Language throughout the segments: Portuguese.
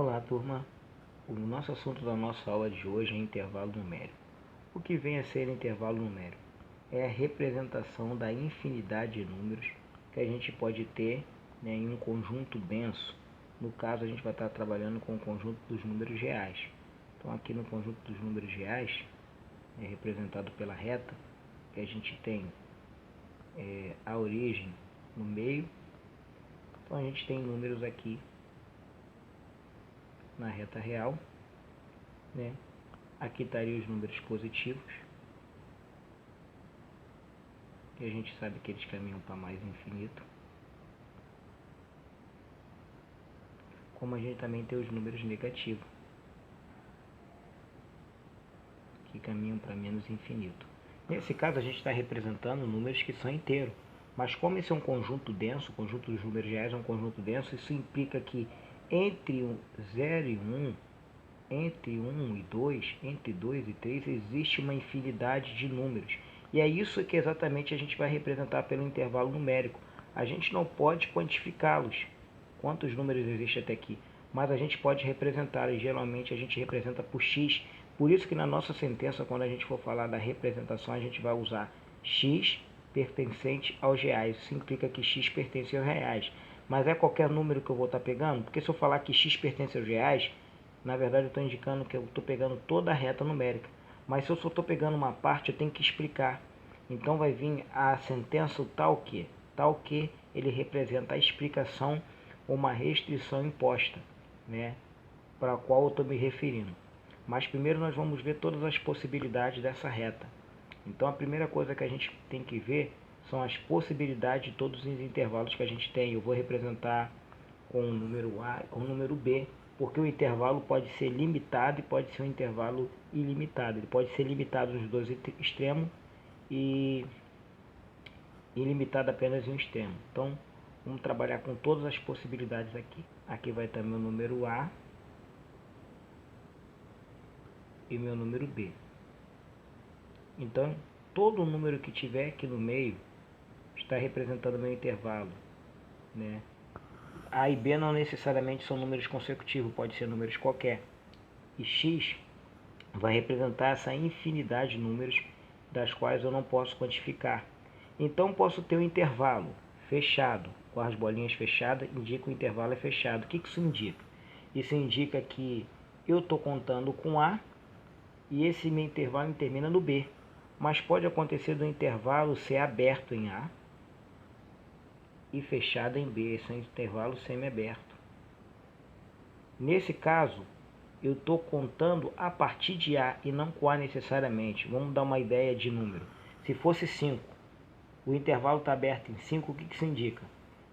Olá, turma. O nosso assunto da nossa aula de hoje é intervalo numérico. O que vem a ser intervalo numérico? É a representação da infinidade de números que a gente pode ter, né, em um conjunto denso. No caso, a gente vai estar trabalhando com o conjunto dos números reais. Então, aqui no conjunto dos números reais, é representado pela reta, que a gente tem a origem no meio. Então, a gente tem números aqui na reta real, né? Aqui estariam os números positivos, e a gente sabe que eles caminham para mais infinito. Como a gente também tem os números negativos, que caminham para menos infinito. Nesse caso, a gente está representando números que são inteiros. Mas como esse é um conjunto denso, o conjunto dos números reais é um conjunto denso, isso implica que entre 0 e 1, entre 1 e 2, entre 2 e 3, existe uma infinidade de números. E é isso que exatamente a gente vai representar pelo intervalo numérico. A gente não pode quantificá-los, quantos números existem até aqui, mas a gente pode representar, e geralmente a gente representa por x. Por isso que na nossa sentença, quando a gente for falar da representação, a gente vai usar x pertencente aos reais. Isso implica que x pertence aos reais. Mas é qualquer número que eu vou estar pegando? Porque se eu falar que x pertence aos reais, na verdade eu estou indicando que eu estou pegando toda a reta numérica. Mas se eu só estou pegando uma parte, eu tenho que explicar. Então vai vir a sentença tal que ele representa a explicação ou uma restrição imposta, né, para a qual eu estou me referindo. Mas primeiro nós vamos ver todas as possibilidades dessa reta. Então a primeira coisa que a gente tem que ver são as possibilidades de todos os intervalos que a gente tem. Eu vou representar com o número A e com o número B, porque o intervalo pode ser limitado e pode ser um intervalo ilimitado. Ele pode ser limitado nos dois extremos e ilimitado apenas em um extremo. Então, vamos trabalhar com todas as possibilidades aqui. Aqui vai estar meu número A e meu número B. Então, todo número que tiver aqui no meio está representando meu intervalo, né? A e B não necessariamente são números consecutivos, pode ser números qualquer. E x vai representar essa infinidade de números das quais eu não posso quantificar. Então posso ter um intervalo fechado, com as bolinhas fechadas, indica o intervalo é fechado. O que isso indica? Isso indica que eu estou contando com A e esse meu intervalo termina no B. Mas pode acontecer do intervalo ser aberto em A e fechado em B, esse é um intervalo semiaberto. Nesse caso, eu estou contando a partir de A e não com A necessariamente. Vamos dar uma ideia de número. Se fosse 5, o intervalo está aberto em 5, o que isso indica?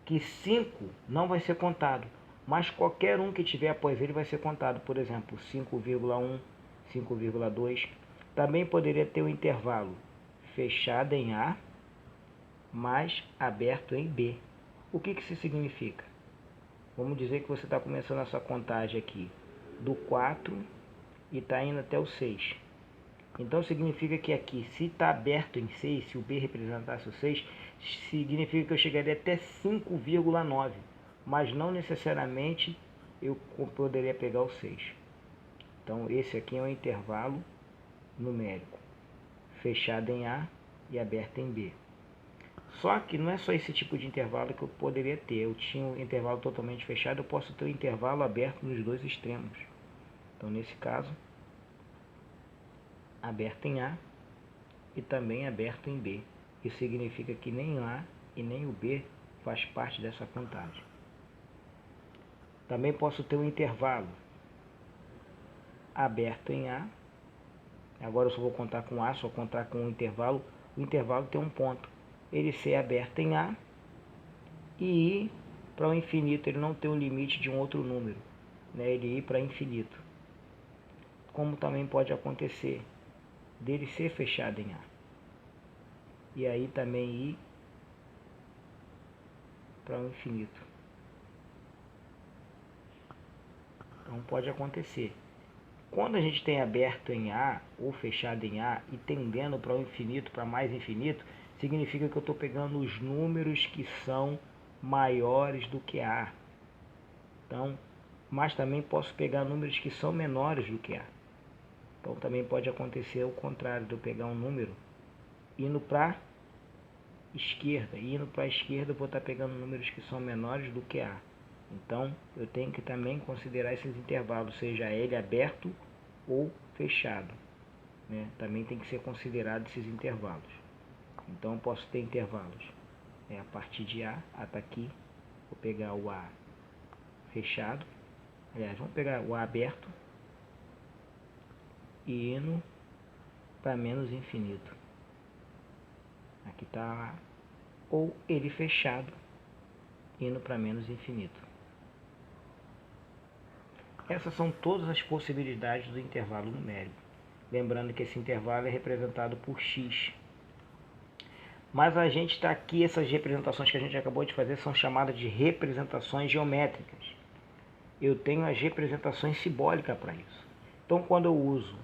Que 5 não vai ser contado, mas qualquer um que tiver após ele vai ser contado. Por exemplo, 5,1, 5,2. Também poderia ter um intervalo fechado em A, mas aberto em B. O que isso significa? Vamos dizer que você está começando a sua contagem aqui do 4 e está indo até o 6. Então significa que aqui, se está aberto em 6, se o B representasse o 6, significa que eu chegaria até 5,9. Mas não necessariamente eu poderia pegar o 6. Então esse aqui é um intervalo numérico, fechado em A e aberto em B. Só que não é só esse tipo de intervalo que eu poderia ter. Eu tinha um intervalo totalmente fechado, eu posso ter um intervalo aberto nos dois extremos. Então, nesse caso, aberto em A e também aberto em B. Isso significa que nem A e nem o B faz parte dessa contagem. Também posso ter um intervalo aberto em A. Agora eu só vou contar com A, só contar com o intervalo. O intervalo tem um ponto. Ele ser aberto em A e ir para o infinito, ele não tem um limite de um outro número, né? Ele ir para infinito. Como também pode acontecer dele ser fechado em A e aí também ir para o infinito. Então pode acontecer. Quando a gente tem aberto em A ou fechado em A e tendendo para o infinito, para mais infinito, significa que eu estou pegando os números que são maiores do que A. Então, mas também posso pegar números que são menores do que A. Então também pode acontecer o contrário, de eu pegar um número indo para esquerda, e indo para a esquerda eu vou estar pegando números que são menores do que A. Então eu tenho que também considerar esses intervalos, seja ele aberto ou fechado, né? Também tem que ser considerado esses intervalos. Então eu posso ter intervalos a partir de A está aqui, vou pegar o A fechado, aliás, vamos pegar o A aberto e indo para menos infinito. Aqui está A, ou ele fechado indo para menos infinito. Essas são todas as possibilidades do intervalo numérico. Lembrando que esse intervalo é representado por x. Mas a gente está aqui, essas representações que a gente acabou de fazer são chamadas de representações geométricas. Eu tenho as representações simbólicas para isso. Então, quando eu uso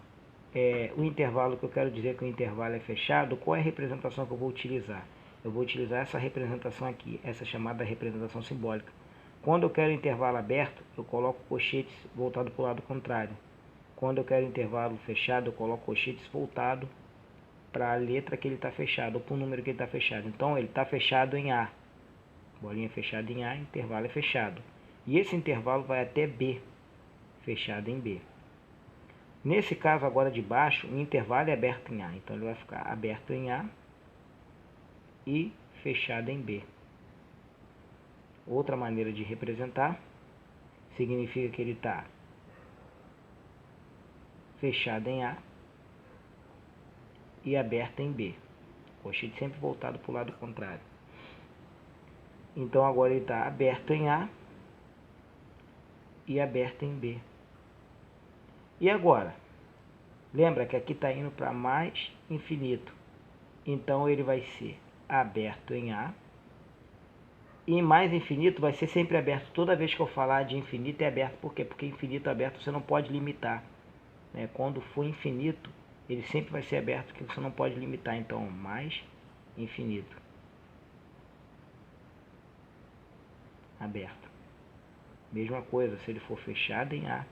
o intervalo, que eu quero dizer que o intervalo é fechado, qual é a representação que eu vou utilizar? Eu vou utilizar essa representação aqui, essa chamada representação simbólica. Quando eu quero intervalo aberto, eu coloco colchetes voltado para o lado contrário. Quando eu quero intervalo fechado, eu coloco colchetes voltado para a letra que ele está fechado, ou para o número que ele está fechado. Então, ele está fechado em A. Bolinha fechada em A, intervalo é fechado. E esse intervalo vai até B, fechado em B. Nesse caso agora de baixo, o intervalo é aberto em A. Então, ele vai ficar aberto em A e fechado em B. Outra maneira de representar significa que ele está fechado em A e aberto em B. Colchete sempre voltado para o lado contrário. Então agora ele está aberto em A e aberto em B. E agora? Lembra que aqui está indo para mais infinito. Então ele vai ser aberto em A. E mais infinito vai ser sempre aberto. Toda vez que eu falar de infinito é aberto. Por quê? Porque infinito aberto você não pode limitar. Né? Quando for infinito, ele sempre vai ser aberto, que você não pode limitar. Então, mais infinito. Aberto. Mesma coisa, se ele for fechado em A,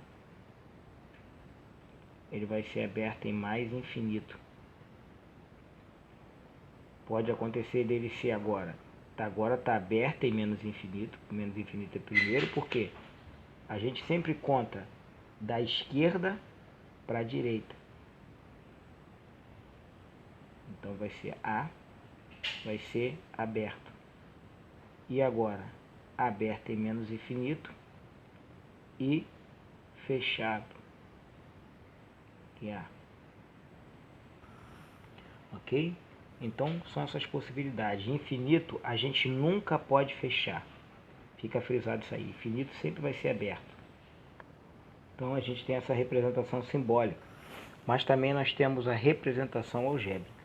ele vai ser aberto em mais infinito. Pode acontecer dele ser agora está aberto em menos infinito é primeiro, porque a gente sempre conta da esquerda para a direita. Então vai ser A, vai ser aberto. E agora, aberto em menos infinito e fechado em A. Ok? Então são essas possibilidades. Infinito a gente nunca pode fechar. Fica frisado isso aí. Infinito sempre vai ser aberto. Então a gente tem essa representação simbólica. Mas também nós temos a representação algébrica.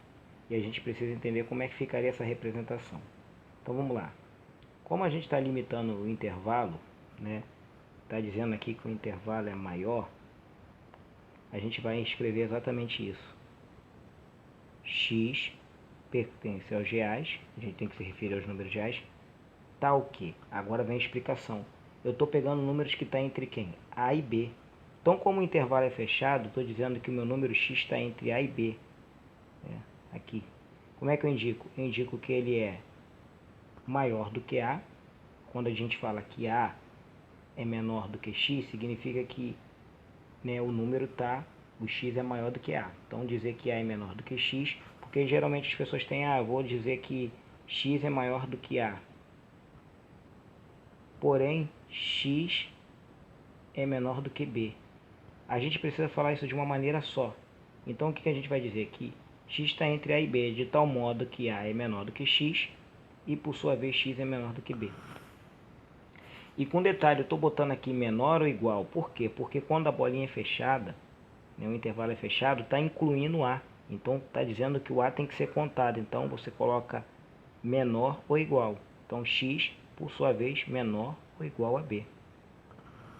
E a gente precisa entender como é que ficaria essa representação. Então vamos lá. Como a gente está limitando o intervalo, né? Está dizendo aqui que o intervalo é maior. A gente vai escrever exatamente isso. X pertence aos reais, a gente tem que se referir aos números reais, tal que, agora vem a explicação, eu estou pegando números que estão entre quem? A e B. Então, como o intervalo é fechado, estou dizendo que o meu número X está entre A e B. Aqui. Como é que eu indico? Eu indico que ele é maior do que A. Quando a gente fala que A é menor do que X, significa que o número o X é maior do que A. Então, dizer que A é menor do que X, porque geralmente as pessoas têm, eu vou dizer que X é maior do que A. Porém, X é menor do que B. A gente precisa falar isso de uma maneira só. Então, o que a gente vai dizer? Que X está entre A e B, de tal modo que A é menor do que X, e por sua vez X é menor do que B. E com detalhe, eu estou botando aqui menor ou igual. Por quê? Porque quando a bolinha é fechada, o intervalo é fechado, está incluindo A. Então, está dizendo que o A tem que ser contado. Então, você coloca menor ou igual. Então, X, por sua vez, menor ou igual a B.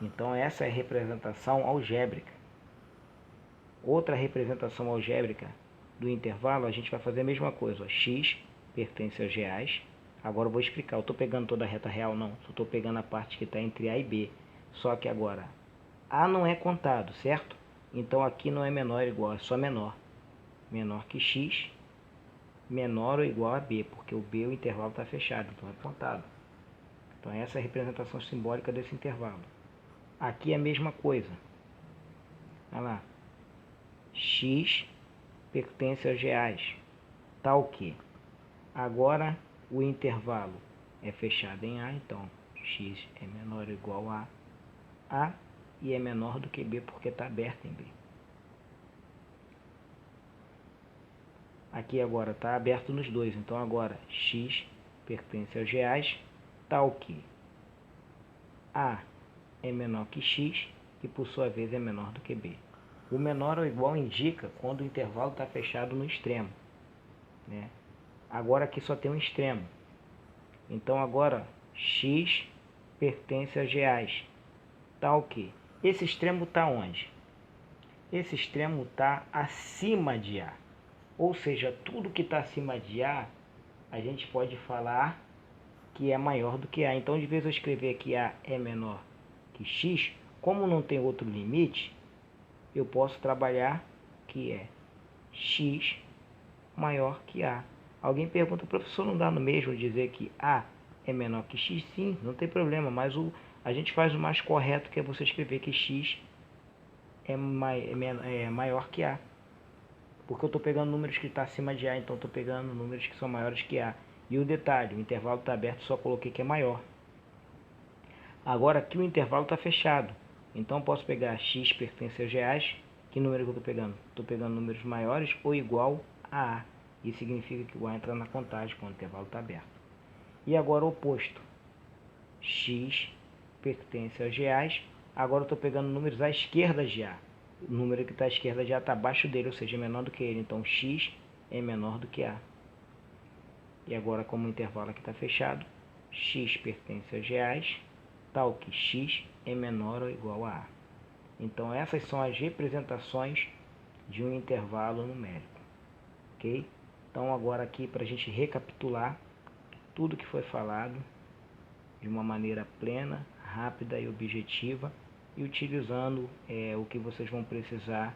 Então, essa é a representação algébrica. Outra representação algébrica do intervalo, a gente vai fazer a mesma coisa. Ó. X pertence aos reais. Agora eu vou explicar. Eu estou pegando toda a reta real? Não. Só estou pegando a parte que está entre A e B. Só que agora, A não é contado, certo? Então aqui não é menor ou igual, é só menor. Menor que X, menor ou igual a B, porque o B, o intervalo está fechado, então é contado. Então essa é a representação simbólica desse intervalo. Aqui é a mesma coisa. Olha lá. X pertence aos reais. Tal que. Agora o intervalo é fechado em A, então X é menor ou igual a e é menor do que B porque está aberto em B. Aqui agora está aberto nos dois, então agora X pertence aos reais, tal que A é menor que X e por sua vez é menor do que B. O menor ou igual indica quando o intervalo está fechado no extremo, né? Agora aqui só tem um extremo. Então agora X pertence aos reais, tal que esse extremo está onde? Esse extremo está acima de A. Ou seja, tudo que está acima de A, a gente pode falar que é maior do que A. Então, de vez eu escrever que A é menor que X, como não tem outro limite, eu posso trabalhar que é X maior que A. Alguém pergunta, professor, não dá no mesmo dizer que A é menor que X? Sim, não tem problema, mas a gente faz o mais correto, que é você escrever que X é maior que A. Porque eu estou pegando números que estão acima de A, então estou pegando números que são maiores que A. E o detalhe, o intervalo está aberto, só coloquei que é maior. Agora aqui o intervalo está fechado, então posso pegar X pertence aos reais. Que número que eu estou pegando? Estou pegando números maiores ou igual a A. Isso significa que o A entra na contagem quando o intervalo está aberto. E agora o oposto. X pertence aos reais. Agora eu estou pegando números à esquerda de A. O número que está à esquerda de A está abaixo dele, ou seja, menor do que ele. Então X é menor do que A. E agora, como o intervalo aqui está fechado, X pertence aos reais, tal que X é menor ou igual a A. Então essas são as representações de um intervalo numérico. Ok? Então agora aqui para a gente recapitular tudo que foi falado de uma maneira plena, rápida e objetiva, e utilizando o que vocês vão precisar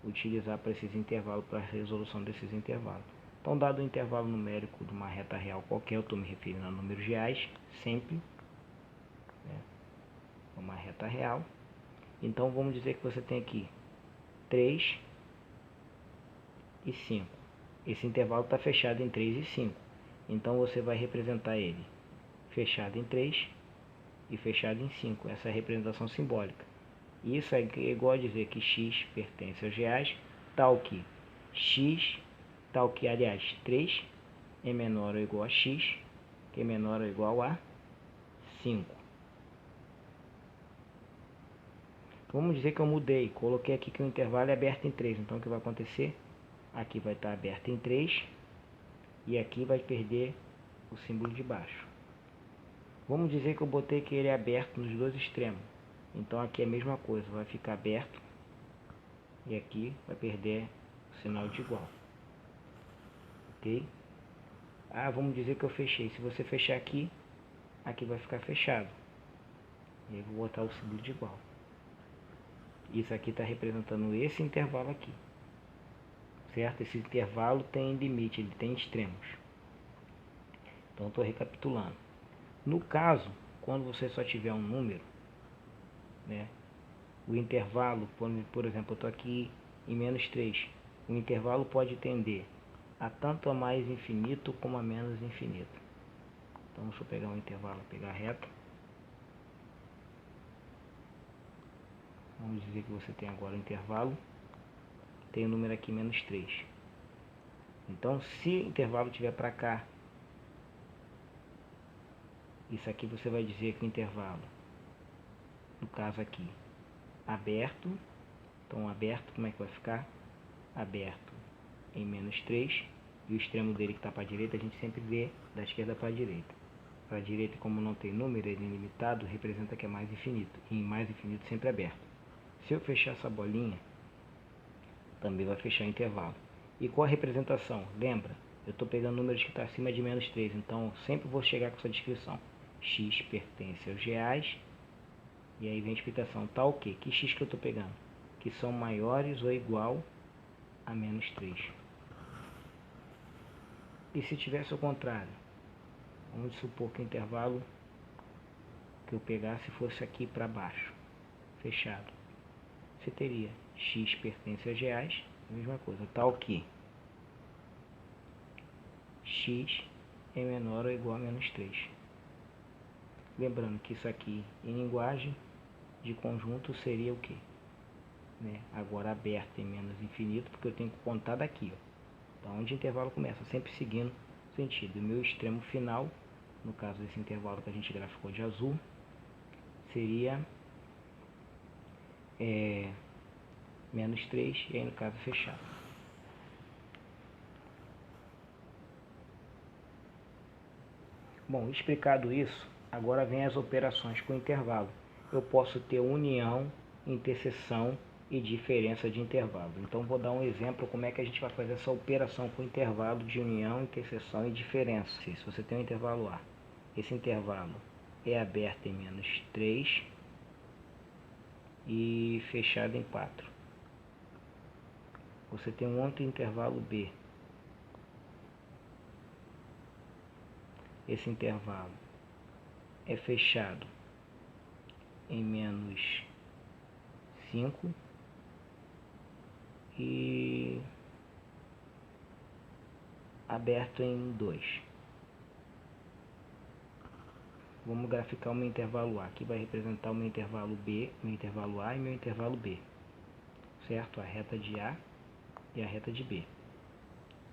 utilizar para esses intervalos, para a resolução desses intervalos. Então, dado o intervalo numérico de uma reta real qualquer, eu estou me referindo a números reais, sempre, né, uma reta real. Então, vamos dizer que você tem aqui 3 e 5. Esse intervalo está fechado em 3 e 5. Então, você vai representar ele fechado em 3 e fechado em 5. Essa é a representação simbólica. Isso é igual a dizer que x pertence aos reais, tal que x, tal que, aliás, 3 é menor ou igual a x, que é menor ou igual a 5. Vamos dizer que eu mudei, coloquei aqui que o intervalo é aberto em 3. Então o que vai acontecer? Aqui vai estar aberto em 3 e aqui vai perder o símbolo de baixo. Vamos dizer que eu botei que ele é aberto nos dois extremos. Então aqui é a mesma coisa, vai ficar aberto e aqui vai perder o sinal de igual. Ok? Vamos dizer que eu fechei. Se você fechar aqui, aqui vai ficar fechado. E eu vou botar o símbolo de igual. Isso aqui está representando esse intervalo aqui. Certo? Esse intervalo tem limite, ele tem extremos. Então estou recapitulando. No caso, quando você só tiver um número, né, o intervalo, por exemplo, eu estou aqui em menos 3. O intervalo pode tender a tanto a mais infinito como a menos infinito. Então, deixa eu pegar um intervalo, pegar reto. Vamos dizer que você tem agora o intervalo, tem o número aqui menos 3. Então, se o intervalo estiver para cá, isso aqui você vai dizer que o intervalo, no caso aqui, aberto. Então, aberto, como é que vai ficar? Aberto em menos 3. E o extremo dele que está para a direita, a gente sempre vê da esquerda para a direita. Para a direita, como não tem número, ele é ilimitado, representa que é mais infinito. E em mais infinito sempre aberto. Se eu fechar essa bolinha, também vai fechar o intervalo. E qual a representação? Lembra? Eu estou pegando números que estão acima de menos 3. Então, sempre vou chegar com essa descrição. X pertence aos reais, E aí vem a explicação. Tá o quê? Que x que eu estou pegando? Que são maiores ou igual a menos 3. E se tivesse o contrário? Vamos supor que o intervalo que eu pegasse fosse aqui para baixo, fechado. Você teria x pertence a reais, a mesma coisa. Tal que x é menor ou igual a menos 3. Lembrando que isso aqui em linguagem de conjunto seria o que? Né? Agora aberto em menos infinito, porque eu tenho que contar daqui, ó, da onde o intervalo começa, sempre seguindo o sentido. O meu extremo final, no caso desse intervalo que a gente graficou de azul, seria menos 3, e aí no caso fechado. Bom, explicado isso, agora vem as operações com intervalo. Eu posso ter união, interseção e diferença de intervalo. Então vou dar um exemplo como é que a gente vai fazer essa operação com intervalo de união, interseção e diferença. Se você tem um intervalo A, esse intervalo é aberto em menos 3 e fechado em 4. Você tem um outro intervalo B. Esse intervalo é fechado em menos 5 e aberto em 2. Vamos graficar o meu intervalo A. Aqui vai representar o meu intervalo B, meu intervalo A e meu intervalo B. Certo? A reta de A e a reta de B.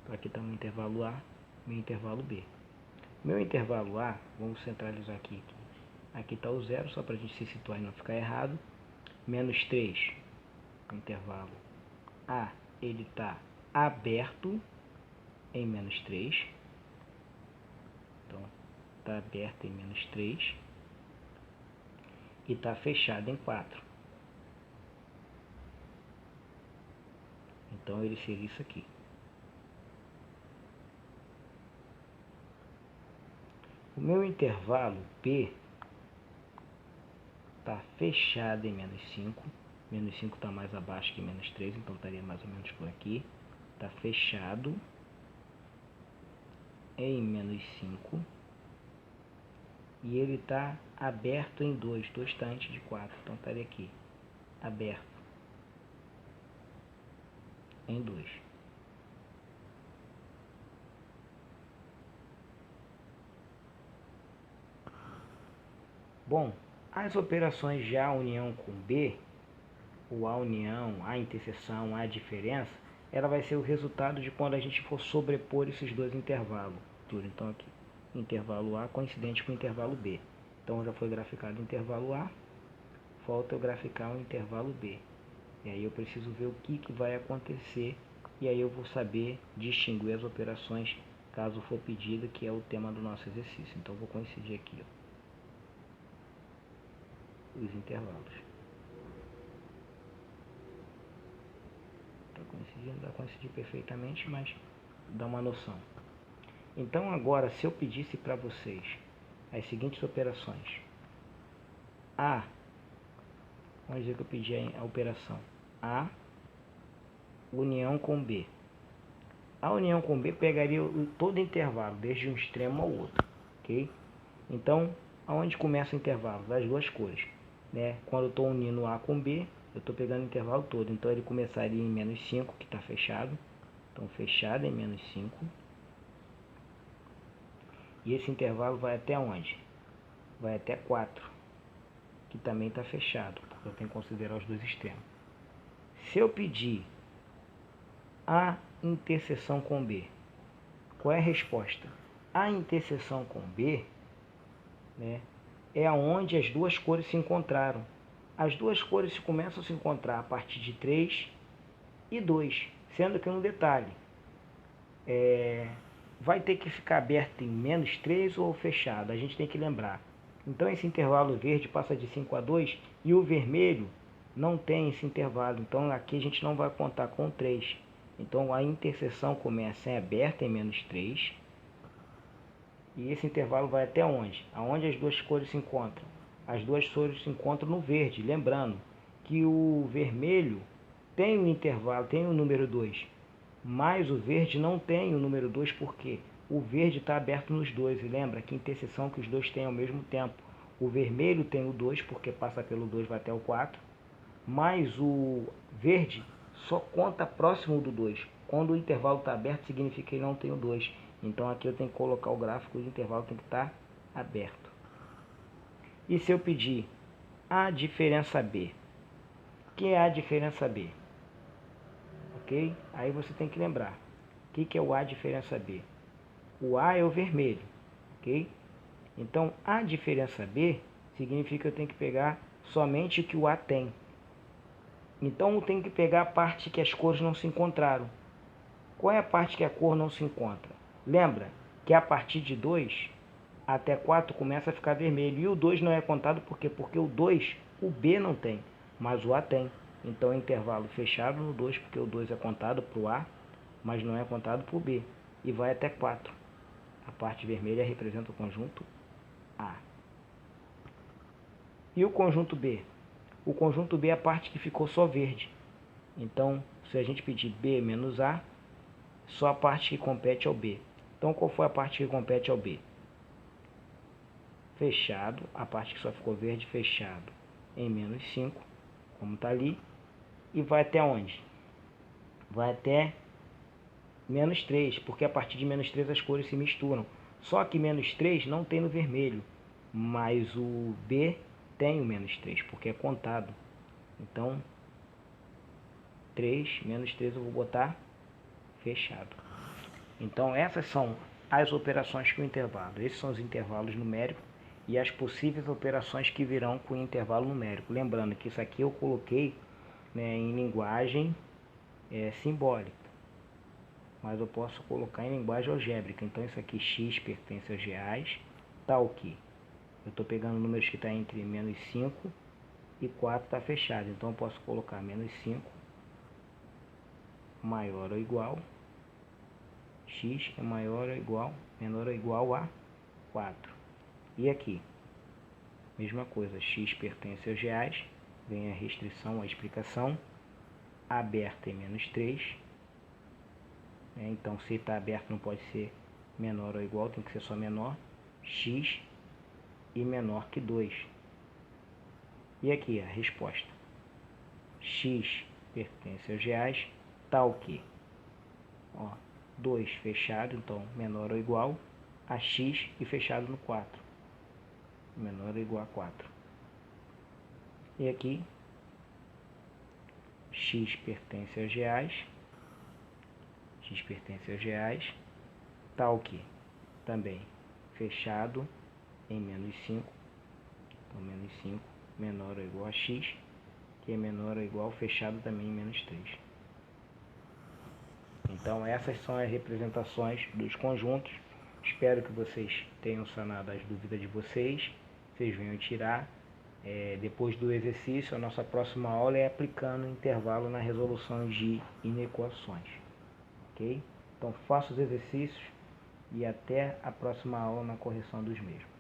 Então aqui está o meu intervalo A, meu intervalo B. Meu intervalo A, vamos centralizar aqui. Aqui está o zero, só para a gente se situar e não ficar errado. Menos 3, intervalo A, ele está aberto em menos 3. Então, está aberto em menos 3. E está fechado em 4. Então, ele seria isso aqui. O meu intervalo P está fechado em menos 5. Menos 5 está mais abaixo que menos 3, então estaria mais ou menos por aqui. Está fechado em menos 5. E ele está aberto em 2. 2 está antes de 4, então estaria aqui. Aberto em 2. Bom, as operações de A união com B, ou A união, A interseção, A diferença, ela vai ser o resultado de quando a gente for sobrepor esses dois intervalos. Então aqui, intervalo A coincidente com o intervalo B. Então já foi graficado o intervalo A, falta eu graficar o intervalo B. E aí eu preciso ver o que vai acontecer, e aí eu vou saber distinguir as operações caso for pedida, que é o tema do nosso exercício. Então eu vou coincidir aqui, ó, os intervalos. Está coincidindo, não vai coincidir perfeitamente, mas dá uma noção. Então agora, se eu pedisse para vocês as seguintes operações. A, vamos dizer que eu pedi a operação A união com B. A união com B pegaria todo intervalo, desde um extremo ao outro, ok? Então, aonde começa o intervalo? Das duas cores, né? Quando eu estou unindo A com B, eu estou pegando o intervalo todo. Então, ele começaria em menos 5, que está fechado. Então, fechado em menos 5. E esse intervalo vai até onde? Vai até 4, que também está fechado, porque eu tenho que considerar os dois extremos. Se eu pedir A interseção com B, qual é a resposta? A interseção com B, né, é onde as duas cores se encontraram. As duas cores começam a se encontrar a partir de 3 e 2, sendo que no detalhe, vai ter que ficar aberto em menos 3 ou fechado, a gente tem que lembrar. Então esse intervalo verde passa de 5 a 2 e o vermelho não tem esse intervalo, então aqui a gente não vai contar com 3. Então a interseção começa em aberta em menos 3. E esse intervalo vai até onde? Aonde as duas cores se encontram? as duas cores se encontram no verde. Lembrando que o vermelho tem um intervalo, tem o número 2, mas o verde não tem o número 2 porque o verde está aberto nos dois. E lembra que interseção que os dois têm ao mesmo tempo. O vermelho tem o 2 porque passa pelo 2 vai até o 4, mas o verde só conta próximo do 2. Quando o intervalo está aberto, significa que não tem o 2. Então aqui eu tenho que colocar o gráfico de intervalo, tem que estar aberto. E se eu pedir a diferença B? O que é a diferença B? Ok? Aí você tem que lembrar. O que é o A diferença B? O A é o vermelho. Ok? Então a diferença B significa que eu tenho que pegar somente o que o A tem. Então eu tenho que pegar a parte que as cores não se encontraram. Qual é a parte que a cor não se encontra? Lembra que a partir de 2 até 4 começa a ficar vermelho. E o 2 não é contado por quê? Porque o 2, o B não tem, mas o A tem. Então intervalo fechado no 2, porque o 2 é contado para o A, mas não é contado para o B. E vai até 4. A parte vermelha representa o conjunto A. E o conjunto B? O conjunto B é a parte que ficou só verde. Então, se a gente pedir B menos A, só a parte que compete ao B. Então, qual foi a parte que compete ao B? Fechado, a parte que só ficou verde, fechado em menos 5, como está ali. E vai até onde? Vai até menos 3, porque a partir de menos 3 as cores se misturam. Só que menos 3 não tem no vermelho, mas o B tem o menos 3, porque é contado. Então, 3, menos 3 eu vou botar fechado. Então, essas são as operações com intervalo. Esses são os intervalos numéricos e as possíveis operações que virão com intervalo numérico. Lembrando que isso aqui eu coloquei, né, em linguagem simbólica, mas eu posso colocar em linguagem algébrica. Então, isso aqui x pertence aos reais, tal que eu estou pegando números que estão entre menos 5 e 4 está fechado. Então, eu posso colocar menos 5 maior ou igual, x é maior ou igual, menor ou igual a 4. E aqui, mesma coisa, x pertence aos reais, vem a restrição, a explicação, aberta em menos 3. Então, se está aberto não pode ser menor ou igual, tem que ser só menor, x e menor que 2. E aqui a resposta, x pertence aos reais, tal que, 2 fechado, então menor ou igual a x e fechado no 4, menor ou igual a 4. E aqui, x pertence aos reais, tal que também fechado em menos 5, então menos 5 menor ou igual a x, que é menor ou igual fechado também em menos 3. Então essas são as representações dos conjuntos. Espero que vocês tenham sanado as dúvidas de vocês venham tirar. Depois do exercício, a nossa próxima aula é aplicando intervalo na resolução de inequações. Ok? Então faça os exercícios e até a próxima aula na correção dos mesmos.